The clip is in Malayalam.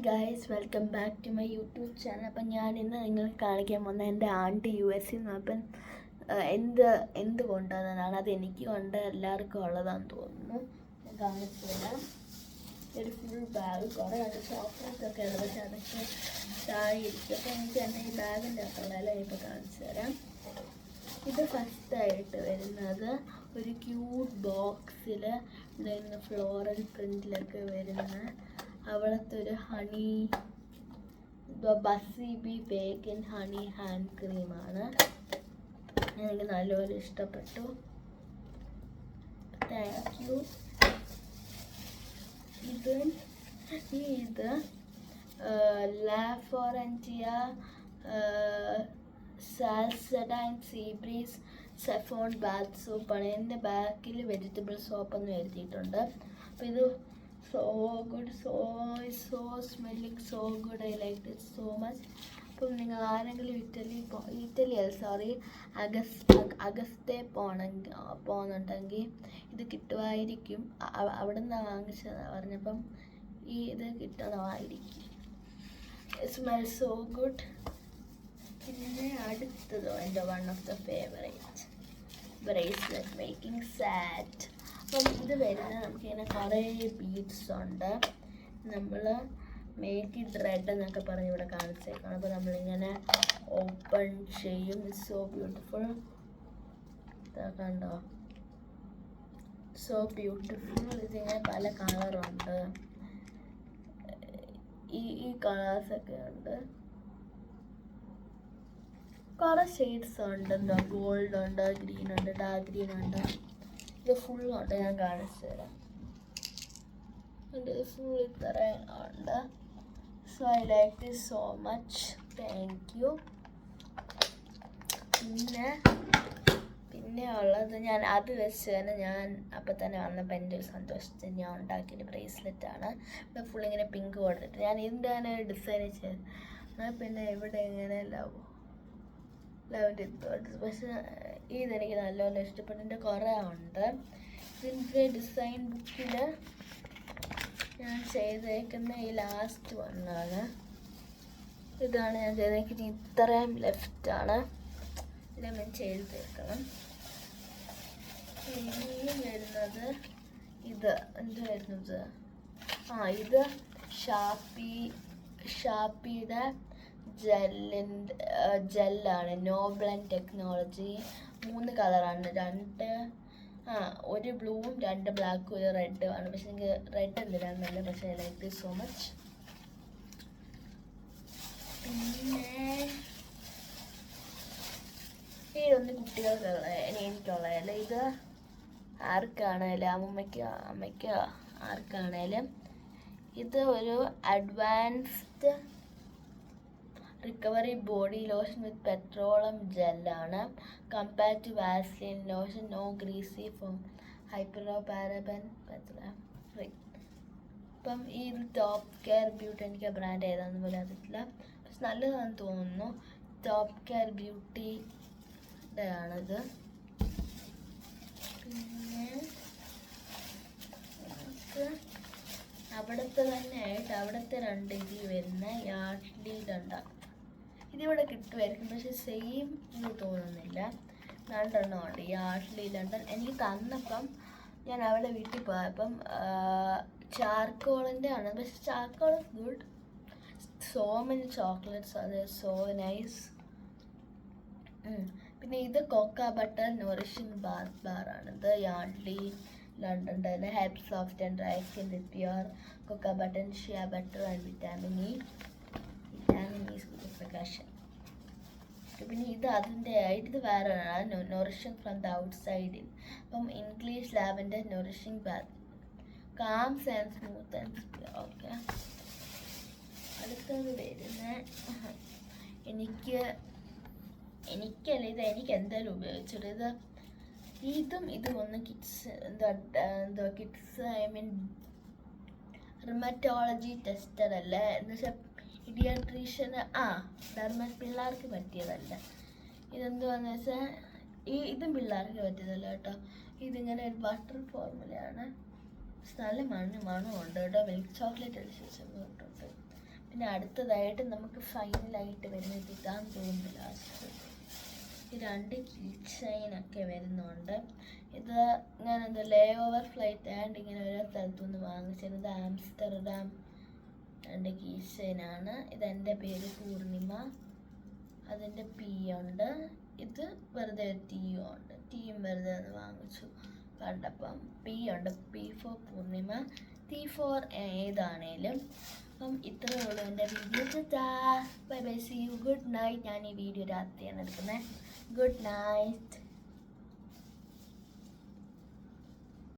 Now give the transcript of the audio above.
Guys, welcome back to my YouTube channel. അപ്പം ഞാൻ ഇന്ന് നിങ്ങൾക്ക് കാണിക്കാൻ പോകുന്ന എൻ്റെ ആൻറ്റി US നിന്ന്. അപ്പം എന്തുകൊണ്ടാണെന്നാണ് അത് എനിക്കും ഉണ്ട്, എല്ലാവർക്കും ഉള്ളതാണെന്ന് തോന്നുന്നു. ഞാൻ കാണിച്ചു തരാം. ഒരു ഫുൾ ബാഗ്, കുറേ ചോക്ലേറ്റൊക്കെ ഉള്ളത്, പക്ഷെ അതൊക്കെ താഴെയിരിക്കും. അപ്പം എനിക്ക് എൻ്റെ ഈ ബാഗിൻ്റെ അകത്തുള്ളതെല്ലാം ഇപ്പോൾ കാണിച്ചു തരാം. ഇത് ഫസ്റ്റായിട്ട് വരുന്നത് ഒരു ക്യൂട്ട് ബോക്സിൽ ഫ്ലോറൽ പ്രിൻറ്റിലൊക്കെ വരുന്ന അവിടുത്തെ ഒരു honey buzzy bee vegan honey hand ക്രീമാണ്. എനിക്ക് നല്ലപോലെ ഇഷ്ടപ്പെട്ടു. Thank you. ഇത് ലാ ഫോറൻറ്റിയ സാൽസഡൈൻ സീബ്രീസ് സെഫോൺ ബാത്ത് സോപ്പാണ്. എൻ്റെ ബാക്കിൽ വെജിറ്റബിൾ സോപ്പെന്ന് എഴുതിയിട്ടുണ്ട്. അപ്പോൾ ഇത് so good, so smelling so good. I liked it so much. അപ്പം നിങ്ങൾ ആരെങ്കിലും അഗസ്റ്റേ പോകുന്നുണ്ടെങ്കിൽ ഇത് കിട്ടുമായിരിക്കും. അവിടെ നിന്നാണ് വാങ്ങിച്ചതാണ് പറഞ്ഞപ്പം ഇത് കിട്ടുന്നതായിരിക്കും. Smell so good. പിന്നെ അടുത്തതോ എൻ്റെ one of the favourite bracelet making set. അപ്പം ഇത് വരുന്നത് നമുക്കിങ്ങനെ കുറേ ബീഡ്സ് ഉണ്ട്. നമ്മൾ മേക്ക് ഇറ്റ് റെഡ് എന്നൊക്കെ പറഞ്ഞ് ഇവിടെ കാണിച്ചേക്കാണ്. അപ്പോൾ നമ്മളിങ്ങനെ ഓപ്പൺ ചെയ്യും. It's so beautiful. കണ്ടോ, സോ ബ്യൂട്ടിഫുൾ. ഇതിങ്ങനെ പല കളറുണ്ട്. ഈ കളേഴ്സൊക്കെ ഉണ്ട്. കുറേ ഷെയ്ഡ്സ് ഉണ്ട്. എന്താ ഗോൾഡ് ഉണ്ട്, ഗ്രീൻ ഉണ്ട്, ഡാർക്ക് ഗ്രീൻ ഉണ്ട്. ഇത് ഫുള്ളുണ്ട്, ഞാൻ കാണിച്ചു തരാം. ഇത് ഫുൾ ഇത്രയും ഉണ്ട്. So I like this so much. Thank you. പിന്നെ ഉള്ളത് ഞാൻ അത് വെച്ച് തന്നെ ഞാൻ അപ്പം തന്നെ വന്നപ്പോൾ എൻ്റെ ഒരു സന്തോഷത്തിന് ഞാൻ ഉണ്ടാക്കിയ ബ്രേസ്ലെറ്റാണ്. ഇവിടെ ഫുൾ ഇങ്ങനെ പിങ്ക് കൊടുത്തിട്ട് ഞാൻ ഇതിൻ്റെ തന്നെ ഡിസൈൻ ചെയ്ത്. പിന്നെ ഇവിടെ ഇങ്ങനെ ലവ് ഇട്ടോട്ട്. പക്ഷെ ഇതെനിക്ക് നല്ലോണം ഇഷ്ടപ്പെട്ടു. എൻ്റെ കുറേ ഉണ്ട്. ഇതിൻ്റെ ഡിസൈൻ ബുക്കിൽ ഞാൻ ചെയ്തേക്കുന്ന ഈ ലാസ്റ്റ് വണ്ണാണ്. ഇതാണ് ഞാൻ ചെയ്തേക്കുന്നത്. ഇത്രയും ലെഫ്റ്റാണ്. ഇതെല്ലാം ഞാൻ ചെയ്തേക്കണം. ഇനിയും വരുന്നത് ഇത് വരുന്നത് ഇത് ഷാപ്പിയുടെ ജെല്ലാണ്. നോബ്ലൻ ടെക്നോളജി. 3 കളറാണ്. ഒരു ബ്ലൂവും 2 ബ്ലാക്കും ഒരു റെഡും ആണ്. പക്ഷെ എനിക്ക് റെഡ് എന്തിനാന്നല്ല, പക്ഷെ I like this so much. പിന്നെ ഇതൊന്ന് കുട്ടികൾക്കുള്ള എനിക്കുള്ളതല്ല. ഇത് ആർക്കാണേലും അമ്മയ്ക്കോ ആർക്കാണേലും ഇത് ഒരു advanced recovery body lotion with petroleum ജെല്ലാണ്. Compared to Vaseline lotion, no greasy from ഹൈപ്പറോപാരബൻ ഫ്രീ. അപ്പം ഈ ടോപ്പ് കെയർ ബ്യൂട്ടി, എനിക്ക് ബ്രാൻഡ് ഏതാണെന്ന് പോലും അറിയത്തില്ല, പക്ഷെ നല്ലതാണെന്ന് തോന്നുന്നു. ടോപ്പ് കെയർ ബ്യൂട്ടിയുടെ ആണിത്. പിന്നെ അവിടുത്തെ തന്നെ ആയിട്ട് അവിടുത്തെ 2 ഇതിൽ വരുന്ന യാർഡ്ലിയിലുണ്ടാകും. ഇതിവിടെ കിട്ടുമായിരിക്കും, പക്ഷെ സെയിം ഇത് തോന്നുന്നില്ല. 2 ഉണ്ട് യാർഡ്ലിയിലുണ്ട്. എനിക്ക് തന്നപ്പം ഞാൻ അവിടെ വീട്ടിൽ പോയപ്പം ചാർക്കോളിൻ്റെ ആണ്. പക്ഷെ charcoal is good. So many chocolates, അത് സോ നൈസ്. പിന്നെ ഇത് കൊക്ക ബട്ടർ നോറിഷിംഗ് ബാറാണ്. ഇത് യാർഡ്ലി ലണ്ടൻ തന്നെ. Help soft and dry skin with pure cocoa butter, shea butter and vitamin E സൂര്യപ്രകാശം. പിന്നെ ഇത് അതിൻ്റെ ആയിട്ട് ഇത് വേറെ nourishing from the outside in. അപ്പം English lavender nourishing bath, calms and smooth and okay. അടുത്തത് വരുന്ന എനിക്ക് എന്തായാലും ഉപയോഗിച്ചത് ഇതും ഒന്ന് kids kids I mean റിമറ്റോളജി tester അല്ല, എന്ന് വെച്ചാൽ പീഡിയാട്രീഷ്യന് പിള്ളേർക്ക് പറ്റിയതല്ല. ഇതെന്തുവാന്ന് വെച്ചാൽ ഇതും പിള്ളേർക്ക് പറ്റിയതല്ല കേട്ടോ. ഇതിങ്ങനെ ഒരു ബട്ടർ ഫോർമുലയാണ്. നല്ല മണമുണ്ട് കേട്ടോ. മിൽക്ക് ചോക്ലേറ്റ് അടിച്ച് വെച്ചിട്ടുണ്ട്. പിന്നെ അടുത്തതായിട്ട് നമുക്ക് ഫൈനലായിട്ട് വരുന്നത് ഇതാന്ന് തോന്നുന്നു ലാസ്റ്റ്. ഈ 2 കീ ചെയിനൊക്കെ വരുന്നുണ്ട്. ഇത് ഞാൻ എന്താ ലേ ഓവർ ഫ്ലൈറ്റ് ആൻഡ് ഇങ്ങനെ ഓരോ സ്ഥലത്തുനിന്ന് വാങ്ങിച്ചത്. ഇത് ആംസ്റ്റർഡാം 2 കീ ചെയിനാണ്. ഇതെൻ്റെ പേര് പൂർണിമ, അതിൻ്റെ പി ഉണ്ട്. ഇത് വെറുതെ ടീയും ഉണ്ട്, ടീയും വെറുതെ ഒന്ന് വാങ്ങിച്ചു കണ്ടപ്പം. പി ഉണ്ട്, P for Purnima, T for ഏതാണേലും. അപ്പം ഇത്രയേ ഉള്ളൂ എൻ്റെ video. Bye bye, see you, good night. ഞാൻ ഈ വീഡിയോ രാത്രിയാണ് എടുക്കുന്നത്. Good night.